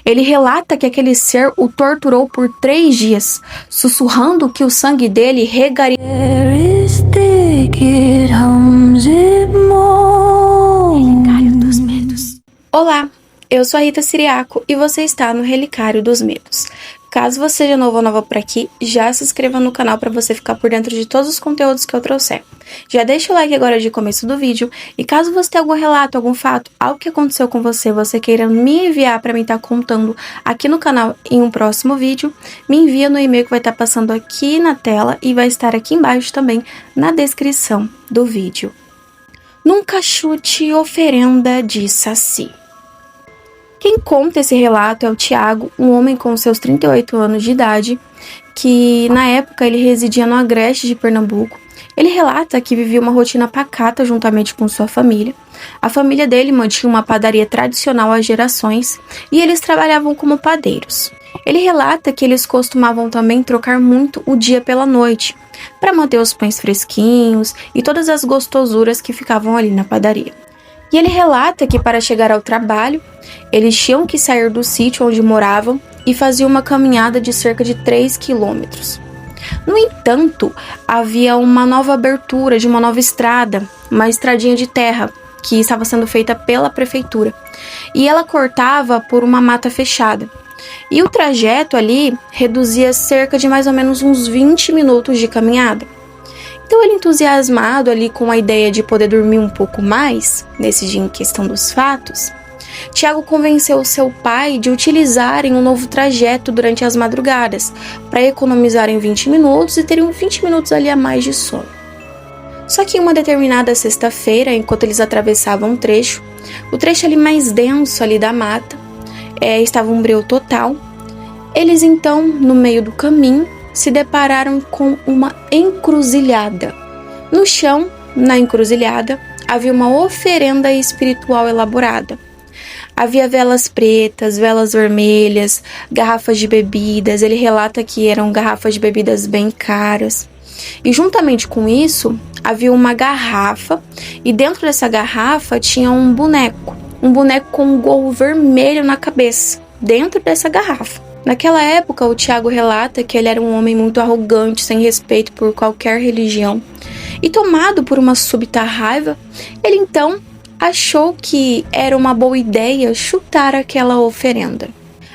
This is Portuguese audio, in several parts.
Ele relata que aquele ser o torturou por 3 dias, sussurrando que o sangue dele regaria. Relicário dos Medos. Olá, eu sou a Rita Siriaco e você está no Relicário dos Medos. Caso você seja novo ou nova por aqui, já se inscreva no canal para você ficar por dentro de todos os conteúdos que eu trouxer. Já deixa o like agora de começo do vídeo e caso você tenha algum relato, algum fato, algo que aconteceu com você queira me enviar para mim estar contando aqui no canal em um próximo vídeo, me envia no e-mail que vai estar passando aqui na tela e vai estar aqui embaixo também na descrição do vídeo. Nunca chute oferenda de Saci. Quem conta esse relato é o Tiago, um homem com seus 38 anos de idade, que na época ele residia no Agreste de Pernambuco. Ele relata que vivia uma rotina pacata juntamente com sua família. A família dele mantinha uma padaria tradicional há gerações e eles trabalhavam como padeiros. Ele relata que eles costumavam também trocar muito o dia pela noite, para manter os pães fresquinhos e todas as gostosuras que ficavam ali na padaria. E ele relata que para chegar ao trabalho, eles tinham que sair do sítio onde moravam e faziam uma caminhada de cerca de 3 quilômetros. No entanto, havia uma nova abertura de uma nova estrada, uma estradinha de terra, que estava sendo feita pela prefeitura. E ela cortava por uma mata fechada. E o trajeto ali reduzia cerca de mais ou menos uns 20 minutos de caminhada. Então ele, entusiasmado ali com a ideia de poder dormir um pouco mais, nesse dia em questão dos fatos, Tiago convenceu seu pai de utilizarem um novo trajeto durante as madrugadas, para economizarem 20 minutos e terem 20 minutos ali a mais de sono. Só que em uma determinada sexta-feira, enquanto eles atravessavam um trecho, o trecho ali mais denso ali da mata, estava um breu total, eles então, no meio do caminho, se depararam com uma encruzilhada. No chão, na encruzilhada, havia uma oferenda espiritual elaborada. Havia velas pretas, velas vermelhas, garrafas de bebidas. Ele relata que eram garrafas de bebidas bem caras. E juntamente com isso, havia uma garrafa e dentro dessa garrafa tinha um boneco com um gorro vermelho na cabeça, dentro dessa garrafa. Naquela época, o Tiago relata que ele era um homem muito arrogante, sem respeito por qualquer religião. E tomado por uma súbita raiva, ele então achou que era uma boa ideia chutar aquela oferenda.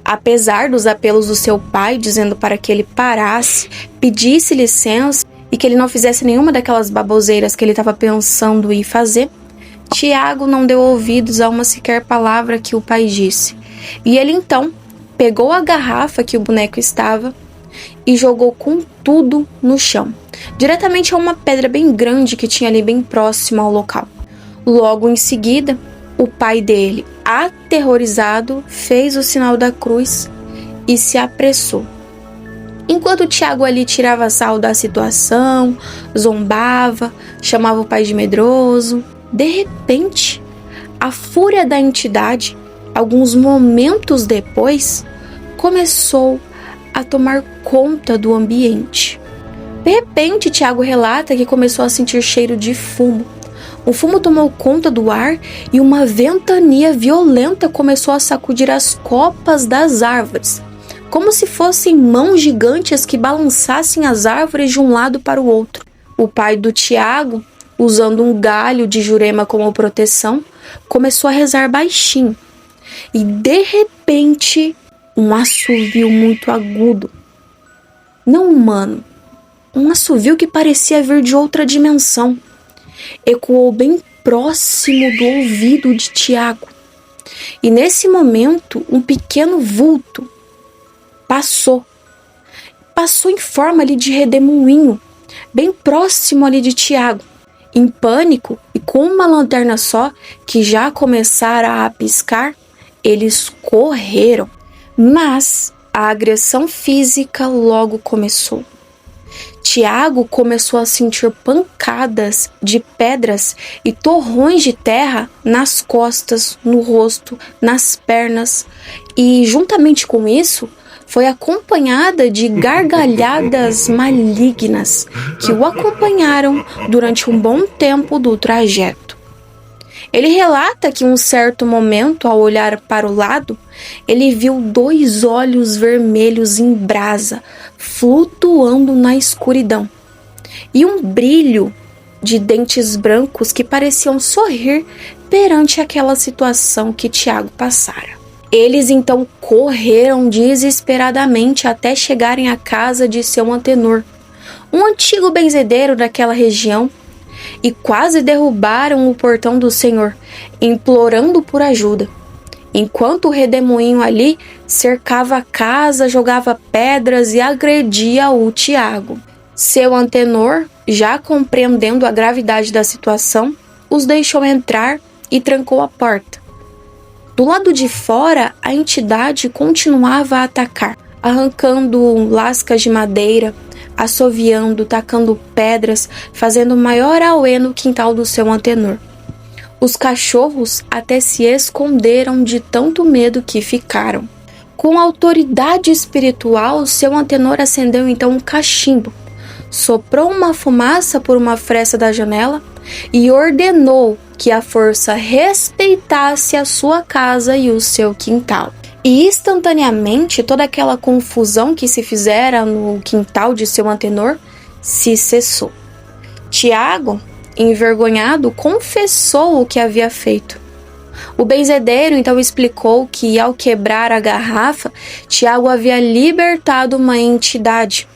Apesar dos apelos do seu pai, dizendo para que ele parasse, pedisse licença e que ele não fizesse nenhuma daquelas baboseiras que ele estava pensando em fazer, Tiago não deu ouvidos a uma sequer palavra que o pai disse. E ele então pegou a garrafa que o boneco estava e jogou com tudo no chão, diretamente a uma pedra bem grande que tinha ali bem próximo ao local. Logo em seguida, o pai dele, aterrorizado, fez o sinal da cruz e se apressou. Enquanto o Tiago ali tirava sarro da situação, zombava, chamava o pai de medroso, de repente, a fúria da entidade, alguns momentos depois, começou a tomar conta do ambiente. De repente, Tiago relata que começou a sentir cheiro de fumo. O fumo tomou conta do ar e uma ventania violenta começou a sacudir as copas das árvores, como se fossem mãos gigantes que balançassem as árvores de um lado para o outro. O pai do Tiago, usando um galho de jurema como proteção, começou a rezar baixinho. E de repente, um assovio muito agudo, não humano, um assovio que parecia vir de outra dimensão, ecoou bem próximo do ouvido de Tiago. E nesse momento, um pequeno vulto passou em forma ali de redemoinho, bem próximo ali de Tiago. Em pânico e com uma lanterna só, que já começara a piscar, eles correram, mas a agressão física logo começou. Tiago começou a sentir pancadas de pedras e torrões de terra nas costas, no rosto, nas pernas, e juntamente com isso foi acompanhada de gargalhadas malignas que o acompanharam durante um bom tempo do trajeto. Ele relata que em um certo momento, ao olhar para o lado, ele viu 2 olhos vermelhos em brasa, flutuando na escuridão, e um brilho de dentes brancos que pareciam sorrir perante aquela situação que Tiago passara. Eles então correram desesperadamente até chegarem à casa de seu antenor, um antigo benzedeiro daquela região, e quase derrubaram o portão do Senhor, implorando por ajuda. Enquanto o redemoinho ali cercava a casa, jogava pedras e agredia o Tiago. Seu antenor, já compreendendo a gravidade da situação, os deixou entrar e trancou a porta. Do lado de fora, a entidade continuava a atacar, arrancando lascas de madeira, assoviando, tacando pedras, fazendo maior auê no quintal do seu antenor. Os cachorros até se esconderam de tanto medo que ficaram. Com autoridade espiritual, seu antenor acendeu então um cachimbo, soprou uma fumaça por uma fresta da janela e ordenou que a força respeitasse a sua casa e o seu quintal. E instantaneamente toda aquela confusão que se fizera no quintal de seu antenor se cessou. Tiago, envergonhado, confessou o que havia feito. O benzedeiro então explicou que, ao quebrar a garrafa, Tiago havia libertado uma entidade,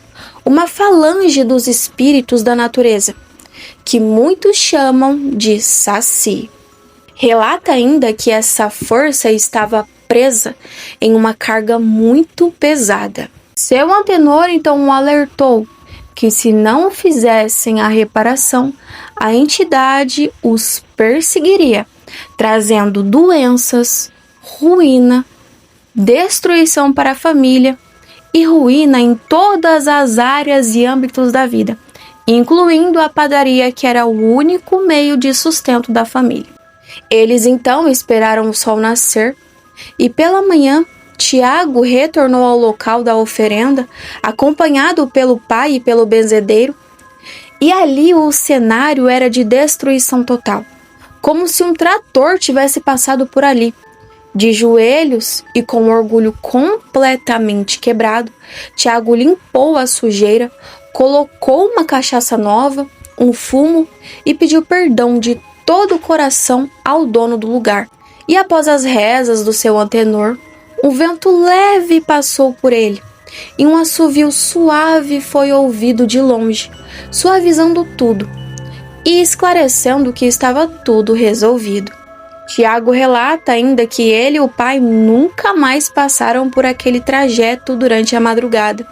uma falange dos espíritos da natureza, que muitos chamam de Saci. Relata ainda que essa força estava presa em uma carga muito pesada. Seu antenor então o alertou que, se não fizessem a reparação, a entidade os perseguiria, trazendo doenças, ruína, destruição para a família e ruína em todas as áreas e âmbitos da vida, incluindo a padaria, que era o único meio de sustento da família. Eles então esperaram o sol nascer e, pela manhã, Tiago retornou ao local da oferenda, acompanhado pelo pai e pelo benzedeiro, e ali o cenário era de destruição total, como se um trator tivesse passado por ali. De joelhos e com o orgulho completamente quebrado, Tiago limpou a sujeira, colocou uma cachaça nova, um fumo e pediu perdão de todo o coração ao dono do lugar. E após as rezas do seu antenor, um vento leve passou por ele, e um assovio suave foi ouvido de longe, suavizando tudo e esclarecendo que estava tudo resolvido. Tiago relata ainda que ele e o pai nunca mais passaram por aquele trajeto durante a madrugada.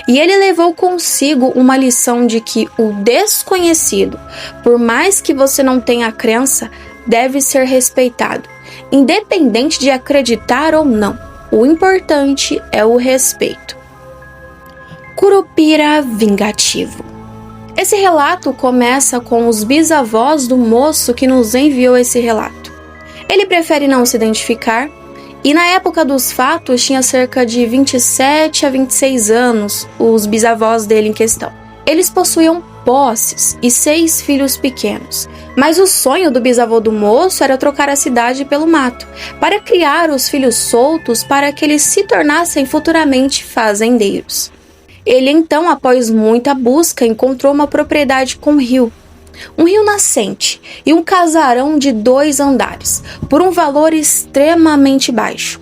E ele levou consigo uma lição de que o desconhecido, por mais que você não tenha crença, deve ser respeitado, independente de acreditar ou não. O importante é o respeito. Curupira vingativo. Esse relato começa com os bisavós do moço que nos enviou esse relato. Ele prefere não se identificar e, na época dos fatos, tinha cerca de 27 a 26 anos, os bisavós dele em questão. Eles possuíam posses e 6 filhos pequenos, mas o sonho do bisavô do moço era trocar a cidade pelo mato, para criar os filhos soltos para que eles se tornassem futuramente fazendeiros. Ele então, após muita busca, encontrou uma propriedade com rio, um rio nascente e um casarão de 2 andares, por um valor extremamente baixo,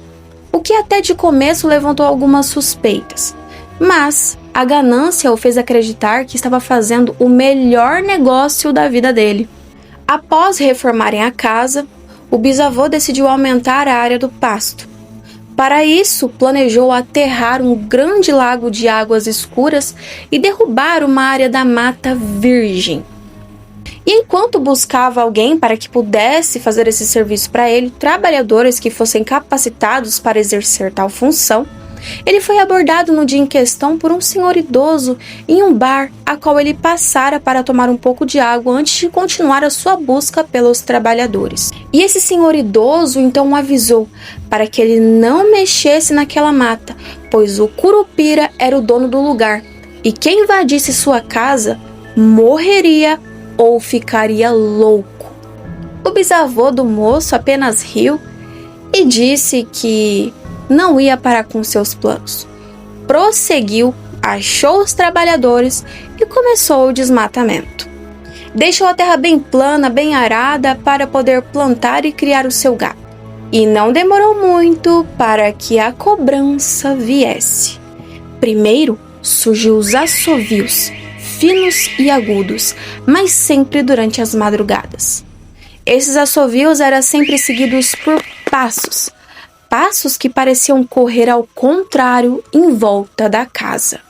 o que até de começo levantou algumas suspeitas, mas a ganância o fez acreditar que estava fazendo o melhor negócio da vida dele. Após reformarem a casa, o bisavô decidiu aumentar a área do pasto. Para isso, planejou aterrar um grande lago de águas escuras e derrubar uma área da mata virgem. E enquanto buscava alguém para que pudesse fazer esse serviço para ele, trabalhadores que fossem capacitados para exercer tal função, ele foi abordado no dia em questão por um senhor idoso em um bar a qual ele passara para tomar um pouco de água antes de continuar a sua busca pelos trabalhadores. E esse senhor idoso então o avisou para que ele não mexesse naquela mata, pois o Curupira era o dono do lugar, e quem invadisse sua casa morreria ou ficaria louco. O bisavô do moço apenas riu e disse que não ia parar com seus planos. Prosseguiu, achou os trabalhadores e começou o desmatamento. Deixou a terra bem plana, bem arada para poder plantar e criar o seu gado. E não demorou muito para que a cobrança viesse. Primeiro surgiu os assovios, finos e agudos, mas sempre durante as madrugadas. Esses assovios eram sempre seguidos por passos, passos que pareciam correr ao contrário em volta da casa.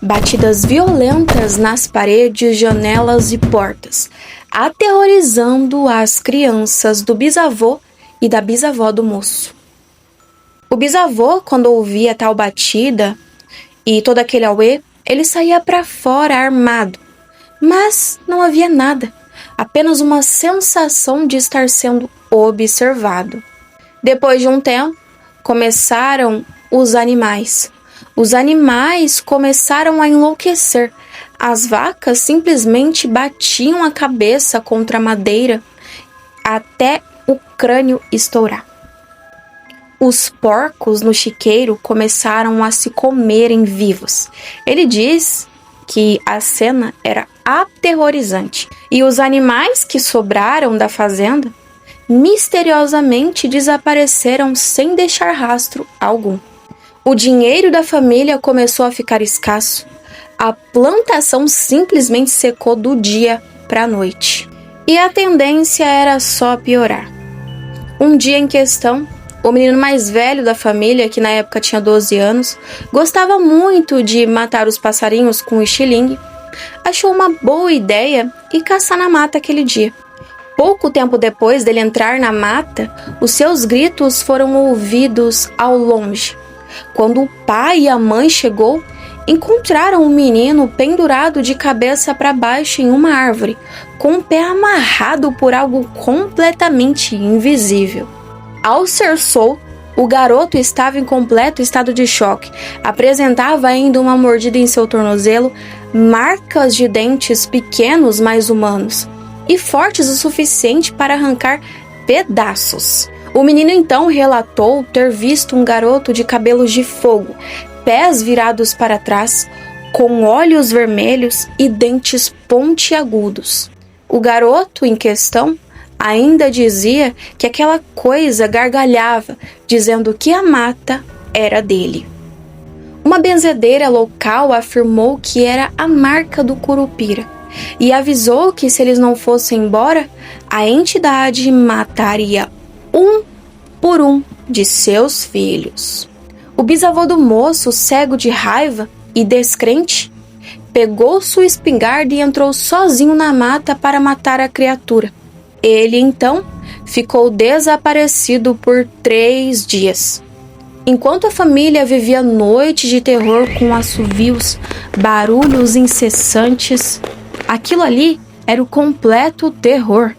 Batidas violentas nas paredes, janelas e portas, aterrorizando as crianças do bisavô e da bisavó do moço. O bisavô, quando ouvia tal batida e todo aquele auê, ele saía para fora armado, mas não havia nada, apenas uma sensação de estar sendo observado. Depois de um tempo, começaram os animais. Os animais começaram a enlouquecer. As vacas simplesmente batiam a cabeça contra a madeira até o crânio estourar. Os porcos no chiqueiro começaram a se comerem vivos. Ele diz que a cena era aterrorizante. E os animais que sobraram da fazenda misteriosamente desapareceram sem deixar rastro algum. O dinheiro da família começou a ficar escasso. A plantação simplesmente secou do dia para a noite. E a tendência era só piorar. Um dia em questão, o menino mais velho da família, que na época tinha 12 anos, gostava muito de matar os passarinhos com estilingue, achou uma boa ideia ir caçar na mata aquele dia. Pouco tempo depois dele entrar na mata, os seus gritos foram ouvidos ao longe. Quando o pai e a mãe chegou, encontraram o menino pendurado de cabeça para baixo em uma árvore, com o pé amarrado por algo completamente invisível. Ao ser solto, o garoto estava em completo estado de choque. Apresentava ainda uma mordida em seu tornozelo, marcas de dentes pequenos, mas humanos, e fortes o suficiente para arrancar pedaços. O menino então relatou ter visto um garoto de cabelos de fogo, pés virados para trás, com olhos vermelhos e dentes pontiagudos. O garoto em questão ainda dizia que aquela coisa gargalhava, dizendo que a mata era dele. Uma benzedeira local afirmou que era a marca do Curupira e avisou que se eles não fossem embora, a entidade mataria um por um de seus filhos. O bisavô do moço, cego de raiva e descrente, pegou sua espingarda e entrou sozinho na mata para matar a criatura. Ele, então, ficou desaparecido por 3 dias. Enquanto a família vivia noites de terror com assovios, barulhos incessantes, aquilo ali era o completo terror.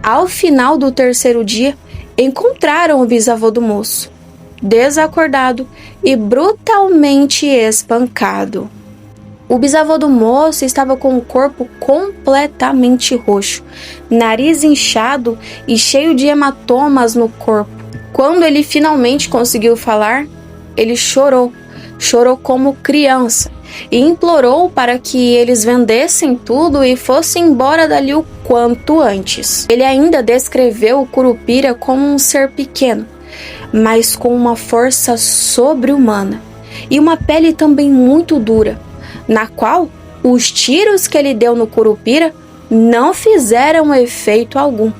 Ao final do 3º dia, encontraram o bisavô do moço, desacordado e brutalmente espancado. O bisavô do moço estava com o corpo completamente roxo, nariz inchado e cheio de hematomas no corpo. Quando ele finalmente conseguiu falar, ele chorou como criança e implorou para que eles vendessem tudo e fossem embora dali o quanto antes. Ele ainda descreveu o Curupira como um ser pequeno, mas com uma força sobre-humana e uma pele também muito dura, na qual os tiros que ele deu no Curupira não fizeram efeito algum.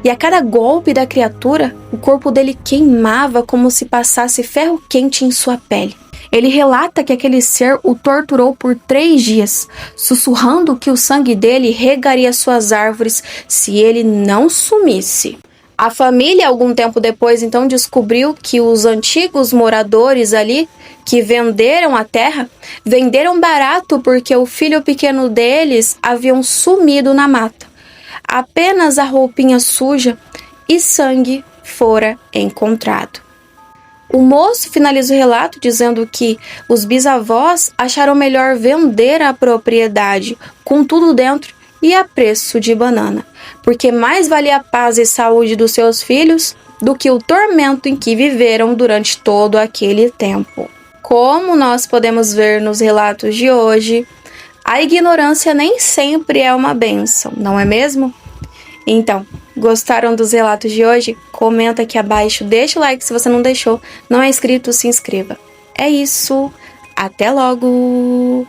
E a cada golpe da criatura, o corpo dele queimava como se passasse ferro quente em sua pele. Ele relata que aquele ser o torturou por 3 dias, sussurrando que o sangue dele regaria suas árvores se ele não sumisse. A família, algum tempo depois, então descobriu que os antigos moradores ali, que venderam a terra, venderam barato porque o filho pequeno deles haviam sumido na mata. Apenas a roupinha suja e sangue fora encontrado. O moço finaliza o relato dizendo que os bisavós acharam melhor vender a propriedade com tudo dentro e a preço de banana, porque mais valia a paz e saúde dos seus filhos do que o tormento em que viveram durante todo aquele tempo. Como nós podemos ver nos relatos de hoje, a ignorância nem sempre é uma bênção, não é mesmo? Então, gostaram dos relatos de hoje? Comenta aqui abaixo, deixa o like se você não deixou, não é inscrito, se inscreva. É isso, até logo!